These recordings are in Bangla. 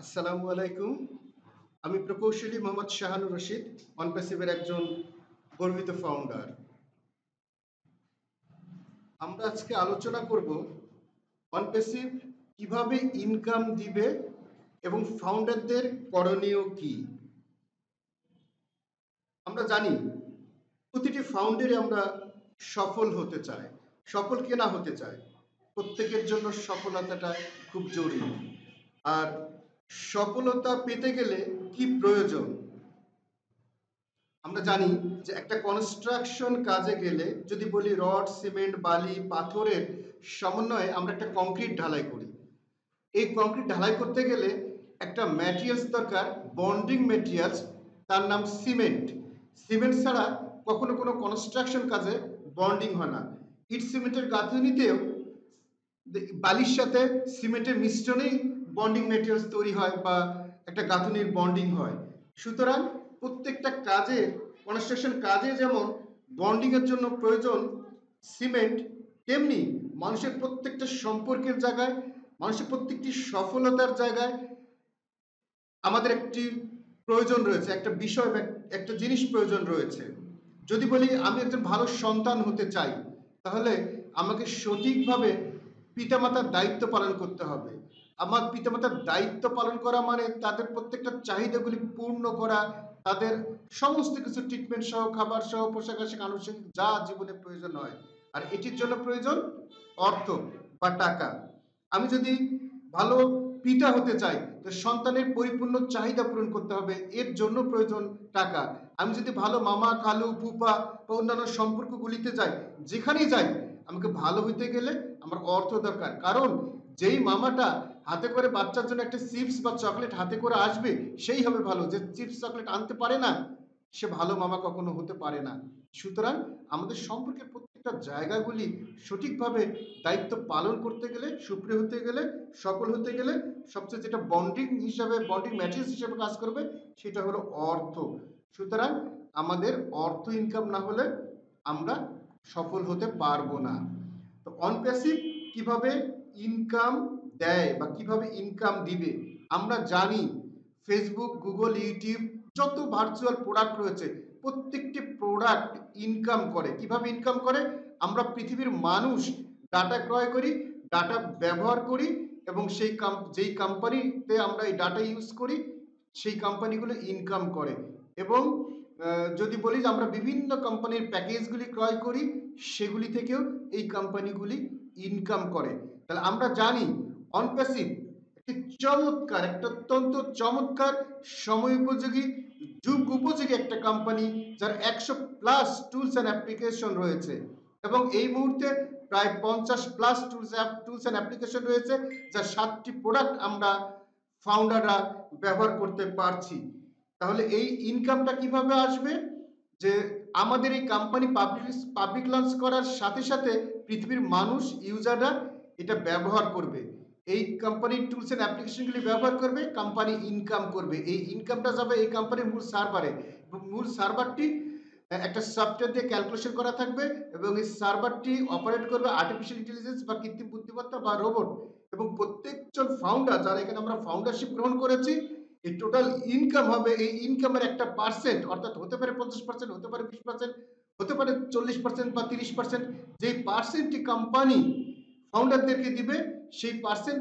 আসসালামু আলাইকুম। আমি প্রকৌশলী মোহাম্মদ শাহানুর রশিদ, অনপ্যাসিভের একজন গর্বিত ফাউন্ডার। আমরা আজকে আলোচনা করব অনপ্যাসিভ কিভাবে ইনকাম দিবে এবং ফাউন্ডারদের করণীয় কি। আমরা জানি প্রতিটি ফাউন্ডারে আমরা সফল হতে চাই। সফল কে না হতে চায়? প্রত্যেকের জন্য সফলতাটা খুব জরুরি। আর সফলতা পেতে গেলে কি প্রয়োজন? আমরা জানি যে একটা কনস্ট্রাকশন কাজে গেলে যদি বলি রড, সিমেন্ট, বালি, পাথরের সমন্বয়ে আমরা একটা কংক্রিট ঢালাই করি। এই কংক্রিট ঢালাই করতে গেলে একটা ম্যাটেরিয়ালস দরকার, বন্ডিং ম্যাটেরিয়ালস, তার নাম সিমেন্ট। সিমেন্ট ছাড়া কখনো কোনো কনস্ট্রাকশন কাজে বন্ডিং হয় না। ইট সিমেন্টের গাঁথনিতেও বালির সাথে সিমেন্টের মিশ্রণেই বন্ডিং ম্যাটেরিয়ালস তৈরি হয় বা একটা গাঁথনির বন্ডিং হয়। সুতরাং প্রত্যেকটা কাজে, কনস্ট্রাকশন কাজে যেমন বন্ডিং এর জন্য প্রয়োজন সিমেন্ট, তেমনি মানুষের প্রত্যেকটা সম্পর্কের জায়গায়, মানুষের প্রত্যেকটি সফলতার জায়গায় আমাদের একটি প্রয়োজন রয়েছে, একটা বিষয়, একটা জিনিস প্রয়োজন রয়েছে। যদি বলি আমি একজন ভালো সন্তান হতে চাই, তাহলে আমাকে সঠিকভাবে পিতামাতার দায়িত্ব পালন করতে হবে। আমার পিতামাতার দায়িত্ব পালন করা মানে তাদের প্রত্যেকটা চাহিদাগুলি পূর্ণ করা, তাদের সমস্ত কিছু ট্রিটমেন্ট সহ, খাবার সহ, পোশাক আশাক, আনুষঙ্গিক যা জীবনে প্রয়োজন হয়। আর এটির জন্য প্রয়োজন অর্থ বা টাকা। আমি যদি ভালো পিতা হতে চাই, তো সন্তানের পরিপূর্ণ চাহিদা পূরণ করতে হবে, এর জন্য প্রয়োজন টাকা। আমি যদি ভালো মামা, খালু, ফুপা বা অন্যান্য সম্পর্কগুলিতে যাই, যেখানেই যাই, আমাকে ভালো হইতে গেলে আমার অর্থ দরকার। কারণ যেই মামাটা হাতে করে বাচ্চার জন্য একটা চিপস বা চকলেট হাতে করে আসবে, সেই হবে ভালো। যে চিপস চকলেট আনতে পারে না, সে ভালো মামা কখনো হতে পারে না। সুতরাং আমাদের সম্পর্কের প্রত্যেকটা জায়গাগুলি সঠিকভাবে দায়িত্ব পালন করতে গেলে, সুপ্রিয় হতে গেলে, সফল হতে গেলে সবচেয়ে যেটা বন্ডিং হিসাবে, বন্ডিং ম্যাটেরিয়ালস হিসাবে কাজ করবে, সেটা হলো অর্থ। সুতরাং আমাদের অর্থ ইনকাম না হলে আমরা সফল হতে পারবো না। তো অনপ্যাসিভ কিভাবে ইনকাম দেয় বা কিভাবে ইনকাম দিবে? আমরা জানি ফেসবুক, গুগল, ইউটিউব, যত ভার্চুয়াল প্রোডাক্ট রয়েছে, প্রত্যেকটি প্রোডাক্ট ইনকাম করে। কিভাবে ইনকাম করে? আমরা পৃথিবীর মানুষ ডাটা ক্রয় করি, ডাটা ব্যবহার করি, এবং যেই কোম্পানিতে আমরা এই ডাটা ইউজ করি, সেই কোম্পানিগুলো ইনকাম করে। এবং যদি বলি যে আমরা বিভিন্ন কোম্পানির প্যাকেজগুলি ক্রয় করি, সেগুলি থেকেও এই কোম্পানিগুলি ইনকাম করে। তাহলে আমরা জানি অনপ্যাসিভ একটি চমৎকার, একটা অত্যন্ত চমৎকার, সময় উপযোগী, যুগ উপযোগী একটা কোম্পানি, যার 100+ টুলস অ্যান্ড অ্যাপ্লিকেশন রয়েছে। এবং এই মুহূর্তে প্রায় 50+ টুলস অ্যান্ড অ্যাপ্লিকেশন রয়েছে, যার 7টি প্রোডাক্ট আমরা ফাউন্ডাররা ব্যবহার করতে পারছি। তাহলে এই ইনকামটা কিভাবে আসবে? যে আমাদের এই কোম্পানি পাবলিক লঞ্চ করার সাথে সাথে পৃথিবীর মানুষ, ইউজাররা এটা ব্যবহার করবে, এই কোম্পানির টুলস এন্ড অ্যাপ্লিকেশনগুলি ব্যবহার করবে, কোম্পানি ইনকাম করবে। এই ইনকামটা যাবে এই কোম্পানির মূল সার্ভারে, এবং মূল সার্ভারটি একটা সফটওয়্যার দিয়ে ক্যালকুলেশন করা থাকবে, এবং এই সার্ভারটি অপারেট করবে আর্টিফিশিয়াল ইন্টেলিজেন্স বা কৃত্রিম বুদ্ধিমত্তা বা রোবট। এবং প্রত্যেকজন ফাউন্ডার, যারা এখানে আমরা ফাউন্ডারশিপ গ্রহণ করেছি, এই টোটাল ইনকাম হবে, এই ইনকামের একটা পার্সেন্ট, অর্থাৎ হতে পারে 50%, হতে পারে 20%, হতে পারে 40% বা 30%, যেই পার্সেন্টটি কোম্পানি ফাউন্ডারদেরকে দিবে, সেই পার্সেন্ট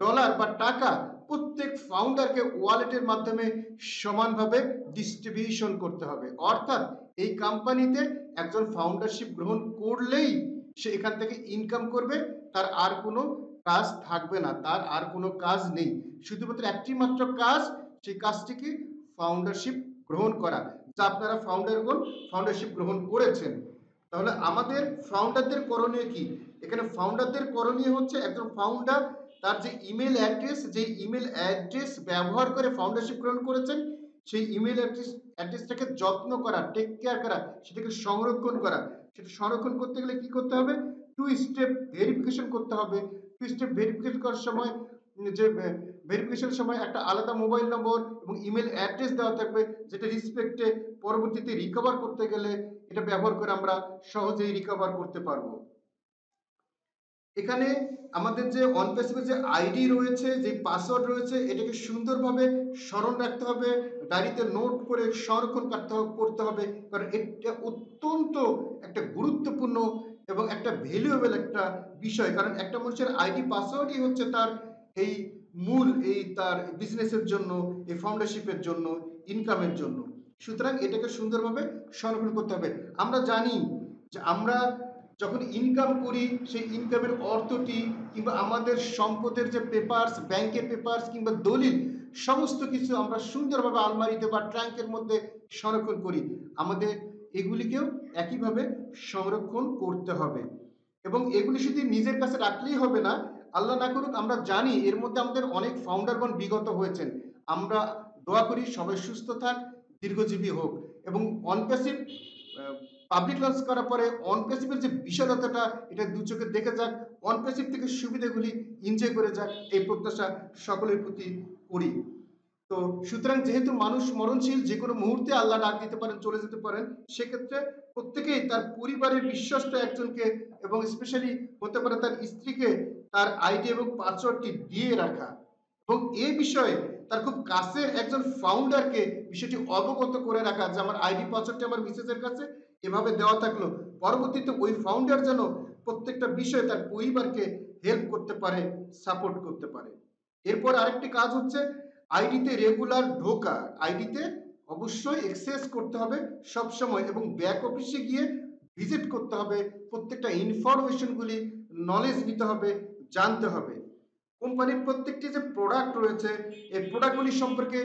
ডলার বা টাকা প্রত্যেক ফাউন্ডারকে ওয়ালেটের মাধ্যমে সমানভাবে ডিস্ট্রিবিউশন করতে হবে। অর্থাৎ এই কোম্পানিতে একজন ফাউন্ডারশিপ গ্রহণ করলেই সে এখান থেকে ইনকাম করবে, তার আর কোনো কাজ থাকবে না, তার আর কোনো কাজ নেই। শুধুমাত্র একটি মাত্র কাজ, সেই কাজটি কি? ফাউন্ডারশিপ গ্রহণ করা, যা আপনারা ফাউন্ডারশিপ গ্রহণ করেছেন। তাহলে আমাদের ফাউন্ডারদের করণীয় কি? এখানে ফাউন্ডারদের করণীয় হচ্ছে, একজন ফাউন্ডার তার যে ইমেল অ্যাড্রেস, যে ইমেল অ্যাড্রেস ব্যবহার করে ফাউন্ডারশিপ গ্রহণ করেছেন, সেই ইমেল অ্যাড্রেসটাকে যত্ন করা, টেক কেয়ার করা, সেটাকে সংরক্ষণ করা। সেটা সংরক্ষণ করতে গেলে কি করতে হবে? 2 স্টেপ ভেরিফিকেশন করতে হবে। 2 স্টেপ ভেরিফিকেশন করার সময় যে ভেরিফিকেশনের সময় একটা আলাদা মোবাইল নম্বর এবং ইমেল অ্যাড্রেস দেওয়া থাকবে, যেটা রিসপেক্টে পরবর্তীতে রিকভার করতে গেলে এটা ব্যবহার করে আমরা সহজেই রিকভার করতে পারবো। এখানে আমাদের যে অন প্যাসিভের যে আইডি রয়েছে, যে পাসওয়ার্ড রয়েছে, এটাকে সুন্দরভাবে স্মরণ রাখতে হবে, ডায়েরিতে নোট করে সংরক্ষণ করতে হবে। কারণ এটা অত্যন্ত একটা গুরুত্বপূর্ণ এবং একটা ভ্যালুয়েবল একটা বিষয়। কারণ একটা মানুষের আইডি পাসওয়ার্ডই হচ্ছে তার এই মূল এই তার বিজনেসের জন্য, এই ফাউন্ডারশিপের জন্য, ইনকামের জন্য। সুতরাং এটাকে সুন্দরভাবে সংরক্ষণ করতে হবে। আমরা জানি যে আমরা যখন ইনকাম করি সেই ইনকামের অর্থটি কিংবা আমাদের সম্পদের যে পেপারস, ব্যাংকের পেপারস কিংবা দলিল, সমস্ত কিছু আমরা সুন্দরভাবে আলমারিতে বা ট্রাঙ্কের মধ্যে সংরক্ষণ করি। আমাদের এগুলিকেও একইভাবে সংরক্ষণ করতে হবে এবং এগুলি শুধু নিজের কাছে রাখলেই হবে না। আল্লাহ না করুক, আমরা জানি এর মধ্যে আমাদের অনেক ফাউন্ডারগণ বিগত হয়েছেন। আমরা দোয়া করি সবাই সুস্থ থাক, দীর্ঘজীবী হোক এবং অনপ্যাসিভ পাবলিক লঞ্চ করার পরে অনপ্যাসিভের যে বিশালতাটা এটা দু চোখে দেখে যাক, অনপ্যাসিভ থেকে সুবিধাগুলি এনজয় করে যাক, এই প্রত্যাশা সকলের প্রতি করি। তো সুতরাং যেহেতু মানুষ মরণশীল, যে কোনো মুহূর্তে আল্লাহ ডাক দিতে পারেন, চলে যেতে পারেন, সেক্ষেত্রে প্রত্যেকেই তার পরিবারের বিশ্বস্ত একজনকে এবং স্পেশালি হতে পারে তার স্ত্রীকে তার আইডি এবং পাসওয়ার্ডটি দিয়ে রাখা এবং এ বিষয়ে তার খুব কাছের একজন ফাউন্ডারকে বিষয়টি অবগত করে রাখা যে আমার আইডি পাসওয়ার্ডটি আমার মিসেসের কাছে এভাবে দেওয়া থাকলো, পরবর্তীতে ওই ফাউন্ডার যেন প্রত্যেকটা বিষয়ে তার পরিবারকে হেল্প করতে পারে, সাপোর্ট করতে পারে। এরপর আরেকটি কাজ হচ্ছে আইডিতে রেগুলার ঢোকা, আইডিতে অবশ্যই এক্সেস করতে হবে সবসময় এবং ব্যাক অফিসে গিয়ে ভিজিট করতে হবে, প্রত্যেকটা ইনফরমেশনগুলি নলেজ নিতে হবে, জানতে হবে। কোম্পানির প্রত্যেকটি যে প্রোডাক্ট রয়েছে এই প্রোডাক্টগুলি সম্পর্কে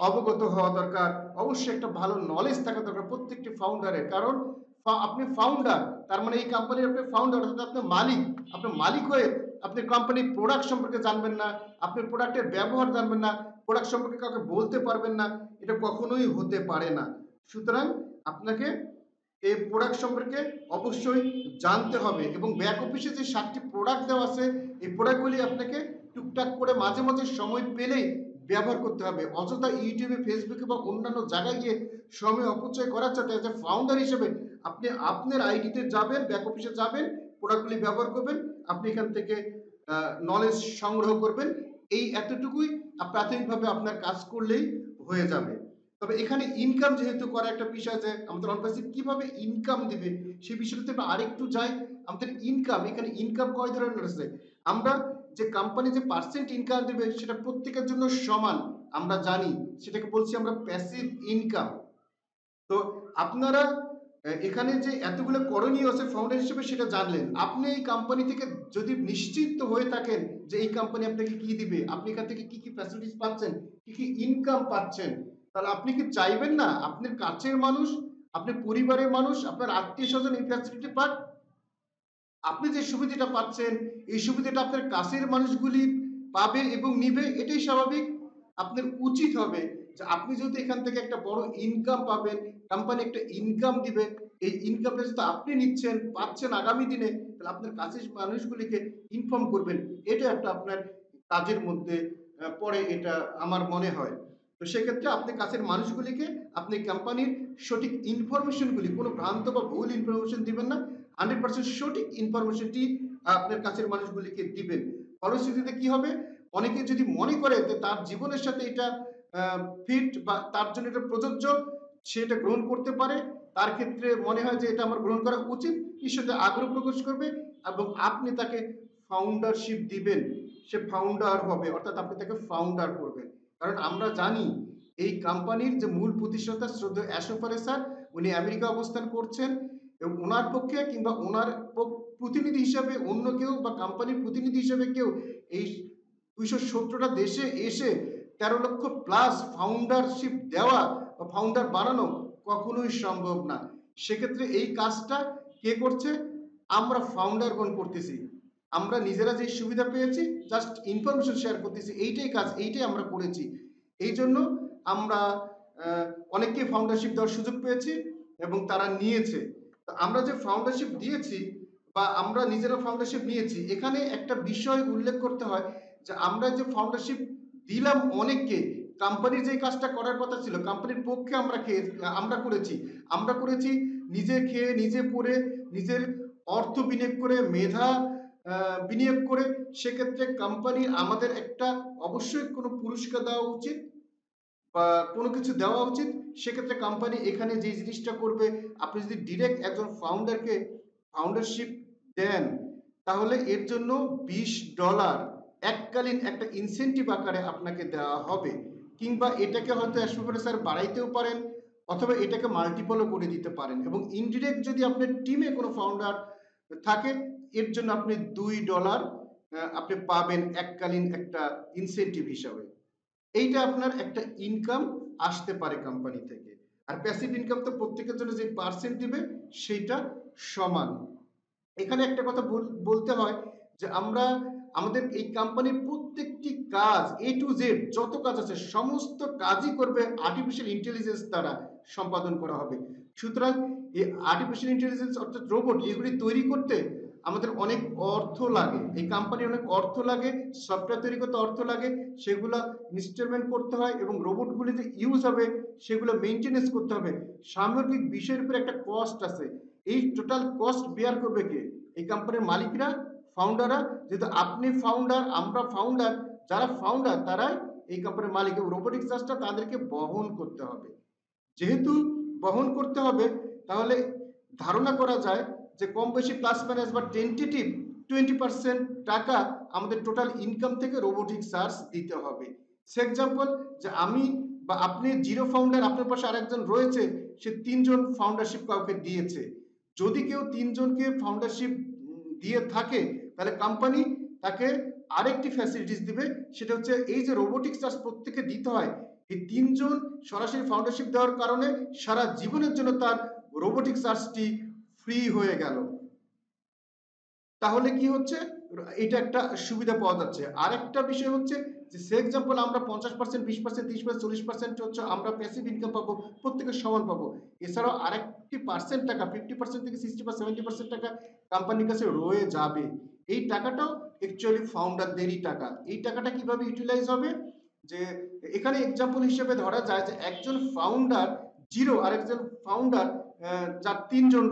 অবগত হওয়া দরকার। অবশ্যই একটা ভালো নলেজ থাকা দরকার প্রত্যেকটি ফাউন্ডারের। কারণ আপনি ফাউন্ডার, তার মানে এই কোম্পানির আপনি ফাউন্ডার, অর্থাৎ আপনি মালিক। আপনি মালিক হয়ে আপনি কোম্পানির প্রোডাক্ট সম্পর্কে জানবেন না, আপনি প্রোডাক্টের ব্যবহার জানবেন না, প্রোডাক্ট সম্পর্কে কাউকে বলতে পারবেন না, এটা কখনোই হতে পারে না। সুতরাং আপনাকে এই প্রোডাক্ট সম্পর্কে অবশ্যই জানতে হবে এবং ব্যাক অফিসে যে 7টি প্রোডাক্ট দেওয়া আছে এই প্রোডাক্টগুলি আপনাকে টুকটাক করে মাঝে মাঝে সময় পেলেই ব্যবহার করতে হবে। অযথা ইউটিউবে, ফেসবুকে বা অন্যান্য জায়গায় গিয়ে সময় অপচয় করার সাথে এজ এ ফাউন্ডার হিসেবে আপনি আপনার আইডিতে যাবেন, ব্যাক অফিসে যাবেন, প্রোডাক্টগুলি ব্যবহার করবেন, আপনি এখান থেকে নলেজ সংগ্রহ করবেন। এই এতটুকুই প্রাথমিকভাবে আপনার কাজ করলেই হয়ে যাবে। তবে এখানে ইনকাম যেহেতু করা একটা বিষয়, যে আমাদের অনপ্যাসিভ কিভাবে ইনকাম দিবে সেই বিষয়টাতে আমরা আরেকটু যাই। আমাদের ইনকাম, এখানে ইনকাম কয় ধরনের আছে? আমরা যে কোম্পানি যে পার্সেন্ট ইনকাম দিবে সেটা প্রত্যেকের জন্য সমান, আমরা জানি, সেটাকে বলছি আমরা প্যাসিভ ইনকাম। তো আপনারা এখানে যে এতগুলো করণীয় আছে ফাউন্ডার হিসেবে সেটা জানলেন। আপনি এই কোম্পানি থেকে যদি নিশ্চিত হয়ে থাকেন যে এই কোম্পানি আপনাকে কি দিবে, আপনি এখান থেকে কি কি ফ্যাসিলিটিস পাচ্ছেন, কি কি ইনকাম পাচ্ছেন, তাহলে আপনি কি চাইবেন না আপনার কাছের মানুষ, আপনার পরিবারের মানুষ, আপনার আত্মীয় স্বজন এই ফ্যাসিলিটি পাক? আপনি যে সুবিধাটা পাচ্ছেন এই সুবিধাটা আপনার কাছের মানুষগুলি পাবে এবং নিবে, এটাই স্বাভাবিক। আপনার উচিত হবে যে আপনি যদি এখান থেকে একটা বড় ইনকাম পাবেন, কোম্পানি একটা ইনকাম দিবে, এই ইনকামটা যদি আপনি নিচ্ছেন, পাচ্ছেন আগামী দিনে, তাহলে আপনার কাছের মানুষগুলিকে ইনফর্ম করবেন। এটা একটা আপনার কাজের মধ্যে পড়ে, এটা আমার মনে হয়। তো সেক্ষেত্রে আপনি কাছের মানুষগুলিকে আপনি কোম্পানির সঠিক ইনফরমেশনগুলি, কোনো ভ্রান্ত বা ভুল ইনফরমেশন দিবেন না, 100% সঠিক ইনফরমেশনটি আপনার কাছের মানুষগুলিকে দিবেন। ফলশ্রুতিতে কি হবে, অনেকে যদি মনে করে যে তার জীবনের সাথে এটা ফিট বা তার জন্য এটা প্রযোজ্য, সে এটা গ্রহণ করতে পারে, তার ক্ষেত্রে মনে হয় যে এটা আমার গ্রহণ করা উচিত, ঈশ্বরে আগ্রহ প্রকাশ করবে এবং আপনি তাকে ফাউন্ডারশিপ দিবেন, সে ফাউন্ডার হবে, অর্থাৎ আপনি তাকে ফাউন্ডার করবেন। কারণ আমরা জানি এই কোম্পানির যে মূল প্রতিষ্ঠাতা শ্রদ্ধেয় অ্যাশোফারে স্যার, উনি আমেরিকা অবস্থান করছেন এবং ওনার পক্ষে কিংবা ওনার প্রতিনিধি হিসাবে অন্য কেউ বা কোম্পানির প্রতিনিধি হিসাবে কেউ এই 217টা দেশে এসে 13 লক্ষ প্লাস ফাউন্ডারশিপ দেওয়া বা ফাউন্ডার বানানো কখনোই সম্ভব না। সেক্ষেত্রে এই কাজটা কে করছে? আমরা ফাউন্ডারগণ করতেছি। আমরা নিজেরা যে সুবিধা পেয়েছি জাস্ট ইনফরমেশন শেয়ার করতেছি, এইটাই কাজ, এইটাই আমরা করেছি। এই জন্য আমরা অনেককে ফাউন্ডারশিপ দেওয়ার সুযোগ পেয়েছি এবং তারা নিয়েছে। তো আমরা যে ফাউন্ডারশিপ দিয়েছি বা আমরা নিজেরা ফাউন্ডারশিপ নিয়েছি, এখানে একটা বিষয় উল্লেখ করতে হয় যে আমরা যে ফাউন্ডারশিপ দিলাম অনেককে, কোম্পানির যে কাজটা করার কথা ছিল কোম্পানির পক্ষে আমরা করেছি নিজে খেয়ে, নিজে পড়ে, নিজের অর্থ বিনিয়োগ করে, মেধা বিনিয়োগ করে, সেক্ষেত্রে কোম্পানি আমাদের একটা অবশ্যই কোনো পুরস্কার দেওয়া উচিত বা কোনো কিছু দেওয়া উচিত। সেক্ষেত্রে কোম্পানি এখানে যে জিনিসটা করবে, আপনি যদি ডিরেক্ট একজন ফাউন্ডারকে ফাউন্ডারশিপ দেন, তাহলে এর জন্য $20 এককালীন একটা ইনসেনটিভ আকারে আপনাকে দেওয়া হবে, কিংবা এটাকে হয়তো স্যার বাড়াইতেও পারেন, অথবা এটাকে মাল্টিপলও করে দিতে পারেন। এবং ইনডিরেক্ট যদি আপনার টিমে কোনো ফাউন্ডার থাকে, এর জন্য আপনি $2 আপনি পাবেন এককালীন একটা ইনসেনটিভ হিসাবে। এইটা আপনার একটা ইনকাম আসতে পারে কোম্পানি থেকে। আর প্যাসিভ ইনকাম তো প্রত্যেকের জন্য যে পার্সেন্ট দিবে সেইটা সমান। এখানে একটা কথা বলতে হয় যে আমরা আমাদের এই কোম্পানির প্রত্যেকটি কাজ A to Z যত কাজ আছে সমস্ত কাজই করবে আর্টিফিশিয়াল ইন্টেলিজেন্স দ্বারা সম্পাদন করা হবে। সুতরাং এই আর্টিফিশিয়াল ইন্টেলিজেন্স অর্থাৎ রোবট এগুলি তৈরি করতে আমাদের অনেক অর্থ লাগে, এই কোম্পানির অনেক অর্থ লাগে, সফটওয়্যার তৈরি করতে অর্থ লাগে, সেগুলো ইনস্টলমেন্ট করতে হয় এবং রোবটগুলি যে ইউজ হবে সেগুলো মেনটেনেন্স করতে হবে। সামগ্রিক বিষয়ের উপর একটা কস্ট আছে। এই টোটাল কস্ট বেয়ার করবে কে? এই কোম্পানির মালিকরা, ফাউন্ডাররা। যেহেতু আপনি ফাউন্ডার, আমরা ফাউন্ডার, যারা ফাউন্ডার তারাই এই কোম্পানির মালিক, এবং রোবোটিক চার্জটা তাদেরকে বহন করতে হবে। যেহেতু বহন করতে হবে, তাহলে ধারণা করা যায় যে কম বেশি প্লাস মাইনাস বা টেন্টেটিভ 20% টাকা আমাদের টোটাল ইনকাম থেকে রোবোটিক চার্জ দিতে হবে। সে এক্সাম্পল, যে আমি বা আপনি জিরো ফাউন্ডার, আপনার পাশে আরেকজন রয়েছে, সে 3 জন ফাউন্ডারশিপ কাউকে দিয়েছে। যদি কেউ 3 জনকে ফাউন্ডারশিপ দিয়ে থাকে, তাহলে কোম্পানি তাকে আরেকটি ফ্যাসিলিটিস দিবে, সেটা হচ্ছে এই যে রোবোটিক চার্জ প্রত্যেকে দিতে হয়, এই 3 জন সরাসরি ফাউন্ডারশিপ দেওয়ার কারণে সারা জীবনের জন্য তার রোবোটিক চার্জটি ফ্রি হয়ে গেল। তাহলে কি হচ্ছে, এটা একটা সুবিধা পাওয়া যাচ্ছে। আরেকটা বিষয় হচ্ছে যে সে এক্সাম্পল আমরা 50%, 20%, 30%, 40% হচ্ছে আমরা প্যাসিভ ইনকাম পাবো, প্রত্যেকের সমান পাবো। এছাড়াও আরেকটি পার্সেন্ট টাকা 50% থেকে 60 বা 70% টাকা কোম্পানির কাছে রয়ে যাবে। এই টাকাটাও অ্যাকচুয়ালি ফাউন্ডারদেরই টাকা। এই টাকাটা কিভাবে ইউটিলাইজ হবে, যে এখানে এক্সাম্পল হিসেবে ধরা যায় যে একজন ফাউন্ডার জিরো আর একজন ফাউন্ডার, যার 3 জন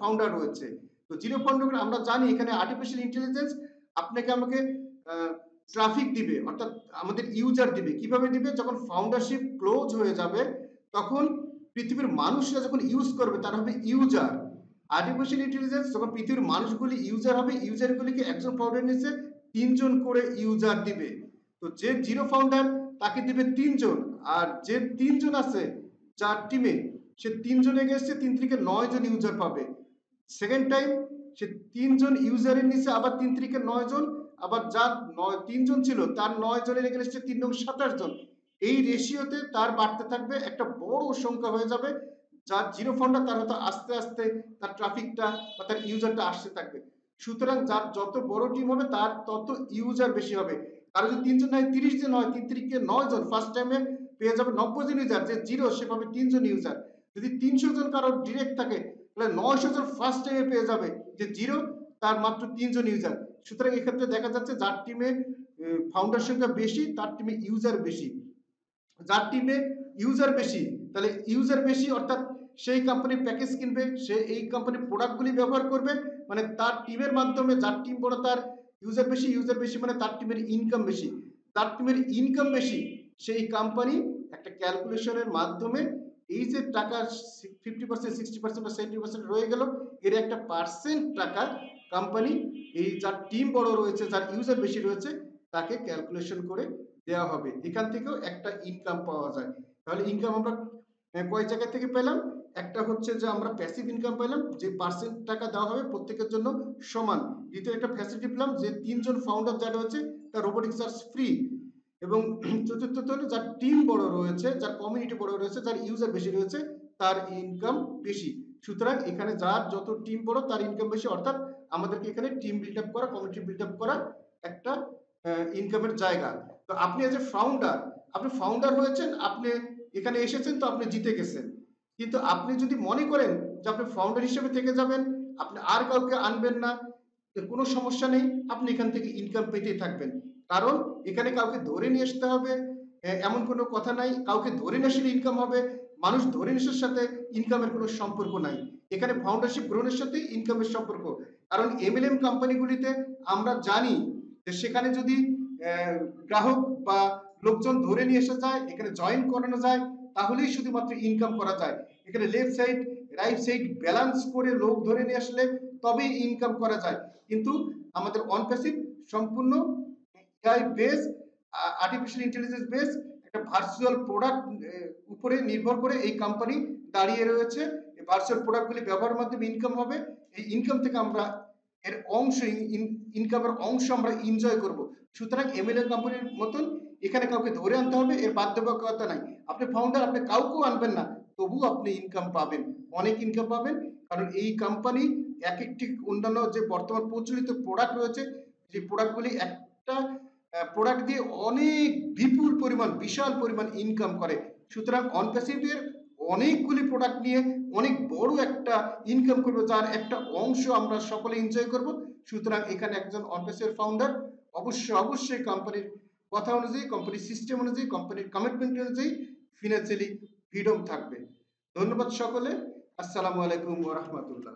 ফাউন্ডার রয়েছে। তো জিরো ফাউন্ডার আমরা জানি এখানে আর্টিফিশিয়াল ইন্টেলিজেন্স আপনাকে আমাকে ট্রাফিক দিবে, অর্থাৎ আমাদের ইউজার দিবে। কিভাবে দিবে? যখন ফাউন্ডারশিপ ক্লোজ হয়ে যাবে, তখন পৃথিবীর মানুষরা যখন ইউজ করবে তারা হবে ইউজার। আর্টিফিশিয়াল ইন্টেলিজেন্স যখন পৃথিবীর মানুষগুলি ইউজার হবে, ইউজারগুলিকে একজন ফাউন্ডার নিচে 3 জন করে ইউজার দিবে। তো যে জিরো ফাউন্ডার তাকে দিবে 3 জন, আর যে 3 জন আছে যার টিমে, সে 3 জনে গেছে 3 থেকে 9 জন ইউজার পাবে। সেকেন্ড টাইম সে 3 জন ইউজারের নিচে আবার 3 থেকে 9 জন, আবার যার 3 জন ছিল তার 9 জনের এখানে 3 × 7 = 28 জন। এই রেশিওতে তার বাড়তে থাকবে, একটা বড় সংখ্যা হয়ে যাবে। যার জিরো ফাউন্ডার তার হয়তো আস্তে আস্তে তার ট্রাফিকটা বা তার ইউজারটা আসতে থাকবে। সুতরাং যার যত বড় টিম হবে তার তত ইউজার বেশি হবে। কারো যদি 3 জন হয়, 30 জন হয়, 3 থেকে 9 জন ফার্স্ট টাইমে পেয়ে যাবে 90 জন ইউজার। যে জিরো সে পাবে 3 জন ইউজার। যদি 300 জন কারো ডিরেক্ট থাকে, তাহলে 900 জন ফার্স্ট টাইমে পেয়ে যাবে, যে জিরো তার মাত্র 3 জন ইউজার। সুতরাং এক্ষেত্রে দেখা যাচ্ছে যার টিমে ফাউন্ডার সংখ্যা বেশি তার টিমে ইউজার বেশি। যার টিমে ইউজার বেশি, তাহলে ইউজার বেশি অর্থাৎ সেই কোম্পানির প্যাকেজ কিনবে, সে এই কোম্পানির প্রোডাক্টগুলি ব্যবহার করবে, মানে তার টিমের মাধ্যমে, যার টিম বড় তার ইউজার বেশি, ইউজার বেশি মানে তার টিমের ইনকাম বেশি। তার টিমের ইনকাম বেশি, সেই কোম্পানি একটা ক্যালকুলেশনের মাধ্যমে এই যে টাকা 50%, 60% বা 70% রয়ে গেল, এর একটা পার্সেন্ট টাকা কোম্পানি এই যার টিম বড় রয়েছে, যার ইউজার বেশি রয়েছে, তাকে ক্যালকুলেশন করে দেওয়া হবে। এখান থেকেও একটা ইনকাম পাওয়া যায়। তাহলে ইনকাম আমরা কয় জায়গা থেকে পেলাম? একটা হচ্ছে যে আমরা প্যাসিভ ইনকাম পেলাম, যে পার্সেন্ট টাকা দেওয়া হবে প্রত্যেকের জন্য সমান। দ্বিতীয় একটা ফ্যাসিলিটি পেলাম, যে 3 জন ফাউন্ডার যারা রয়েছে তার রোবোটিক চার্জ ফ্রি। এবং চতুর্থত হলো যার টিম বড় রয়েছে, যার কমিউনিটি বড় রয়েছে, যার ইউজার বেশি রয়েছে, তার ইনকাম বেশি। সুতরাং এখানে যার যত টিম বড় তার ইনকাম বেশি, অর্থাৎ আমাদেরকে এখানে টিম বিল্ড আপ করা, কমিউনিটি বিল্ড আপ করা একটা ইনকামের জায়গা। তো আপনি এজ এ ফাউন্ডার, আপনি ফাউন্ডার হয়েছেন, আপনি এখানে এসেছেন, তো আপনি জিতে গেছেন। কিন্তু আপনি যদি মনে করেন যে আপনি ফাউন্ডার হিসেবে থেকে যাবেন, আপনি আর কাউকে আনবেন না, কোনো সমস্যা নেই, আপনি এখান থেকে ইনকাম পেতেই থাকবেন। কারণ এখানে কাউকে ধরে নিয়ে আসতে হবে এমন কোনো কথা নাই। কাউকে ধরে নিয়ে আসলে ইনকাম হবে, মানুষ ধরে নিয়ে আসার সাথে ইনকামের কোনো সম্পর্ক নাই। এখানে ফাউন্ডারশিপ গ্রহণের সাথে ইনকামের সম্পর্ক। কারণ এমএলএম কোম্পানিগুলিতে আমরা জানি যে সেখানে যদি গ্রাহক বা লোকজন ধরে নিয়ে এসে যায়, এখানে জয়েন করানো যায়, তাহলেই শুধুমাত্র ইনকাম করা যায়। এখানে left side right side balance করে লোক ধরে নিয়ে আসলে তবেই ইনকাম করা যায়। কিন্তু আমাদের অন প্যাসিভ সম্পূর্ণ AI base, artificial intelligence base একটা ভার্চুয়াল প্রোডাক্ট উপরে নির্ভর করে এই কোম্পানি দাঁড়িয়ে রয়েছে। এই ভার্চুয়াল প্রোডাক্টগুলি ব্যবহারের মাধ্যমে ইনকাম হবে। এই ইনকাম থেকে আমরা এর অংশ, ইনকামের অংশ আমরা এনজয় করব। সুতরাং এমএলএ কোম্পানির মতন এখানে কাউকে ধরে আনতে হবে এর বাধ্যবাধকতা নাই। আপনি ফাউন্ডার, আপনি কাউকেও আনবেন না, তবুও আপনি ইনকাম পাবেন, অনেক ইনকাম পাবেন। কারণ এই কোম্পানি এক একটি অন্যান্য যে বর্তমান প্রচলিত প্রোডাক্ট রয়েছে, যে প্রোডাক্টগুলি একটা প্রোডাক্ট দিয়ে অনেক বিপুল পরিমাণ, বিশাল পরিমাণ ইনকাম করে। সুতরাং অন প্যাসিভের অনেকগুলি প্রোডাক্ট নিয়ে অনেক বড় একটা ইনকাম করবো, যার একটা অংশ আমরা সকলে এনজয় করব। সুতরাং এখানে একজন অন প্যাসিভের ফাউন্ডার অবশ্যই কোম্পানির কথা অনুযায়ী, কোম্পানির সিস্টেম অনুযায়ী, কোম্পানির কমিটমেন্ট অনুযায়ী ফিনান্সিয়ালি ফ্রিডম থাকবে। ধন্যবাদ সকলে। আসসালামু আলাইকুম ওয়া রাহমাতুল্লাহ।